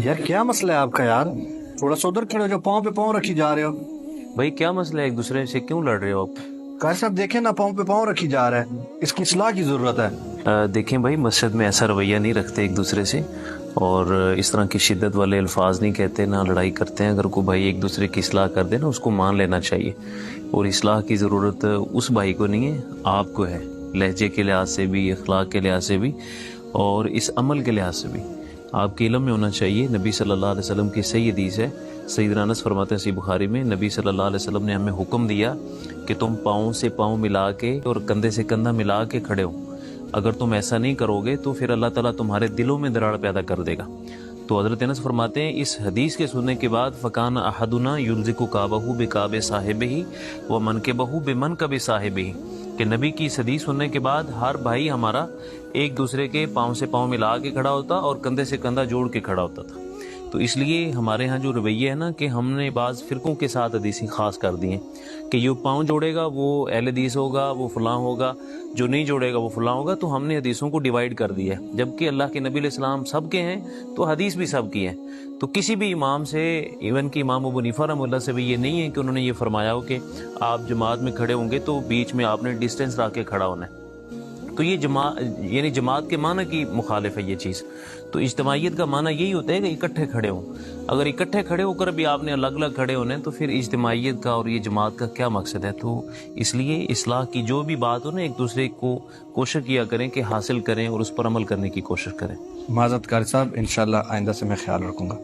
यार क्या मसला है आपका यार? थोड़ा सा उधर खड़े हो, जो पाँव पे पाँव रखी जा रहे हो। भाई क्या मसला है, एक दूसरे से क्यों लड़ रहे हो आप? कारी साहब देखें ना, पाँव पे पाँव रखी जा रहा है, इसकी इस्लाह की जरूरत है। देखें भाई, मस्जिद में ऐसा रवैया नहीं रखते एक दूसरे से, और इस तरह की शिद्दत वाले अल्फाज नहीं कहते, ना लड़ाई करते हैं। अगर कोई भाई एक दूसरे की इस्लाह कर दे ना, उसको मान लेना चाहिए। और इस्लाह की ज़रूरत उस भाई को नहीं है, आपको है, लहजे के लिहाज से भी, अखलाक के लिहाज से भी, और इस अमल के लिहाज से भी। आपके इल्म में होना चाहिए। नबी सल्लल्लाहु अलैहि वसल्लम की सही हदीस है, सैयदना अनस फरमाते हैं सही बुखारी में, नबी सल्लल्लाहु अलैहि वसल्लम ने हमें हुक्म दिया कि तुम पाँव से पाँव मिला के और कंधे से कंधा मिला के खड़े हो। अगर तुम ऐसा नहीं करोगे तो फिर अल्लाह ताला तुम्हारे दिलों में दरार पैदा कर देगा। तो हज़रत अनस फरमाते हैं, इस हदीस के सुनने के बाद फ़कान अहदुना युल्ज़िकु काबहु बिकाबे साहिबिही व मनकबहु बिमनकबि साहिबिही, कि नबी की इस हदीस सुनने के बाद हर भाई हमारा एक दूसरे के पाँव से पाँव मिला के खड़ा होता और कंधे से कंधा जोड़ के खड़ा होता था। तो इसलिए हमारे यहाँ जो रवैया है ना, कि हमने बाज़ फ़िरक़ों के साथ हदीसें ख़ास कर दी हैं कि जो पाँव जोड़ेगा वो अहले हदीस होगा, वो फ़लाँ होगा, जो नहीं जोड़ेगा वो फ़लाँ होगा। तो हमने हदीसों को डिवाइड कर दिया है, जबकि अल्लाह के नबी अलैहिस्सलाम सब के हैं तो हदीस भी सब की है। तो किसी भी इमाम से, इवन कि इमाम अबू हनीफा रहमतुल्लाह से भी ये नहीं है कि उन्होंने ये फरमाया हो कि आप जमात में खड़े होंगे तो बीच में आपने डिस्टेंस रख के खड़ा होना है। तो ये यानी जमात के माना की मुखालिफ है ये चीज़। तो इज्तिमाइयत का माना यही होता है कि इकट्ठे खड़े हों। अगर इकट्ठे खड़े होकर भी आपने अलग अलग खड़े होने, तो फिर इज्तिमाइयत का और ये जमात का क्या मकसद है? तो इसलिए इस्लाह की जो भी बात हो ना, एक दूसरे को कोशिश किया करें कि हासिल करें और उस पर अमल करने की कोशिश करें। माज़रत कारी साहब, इंशाल्लाह आइंदा से मैं ख्याल रखूँगा।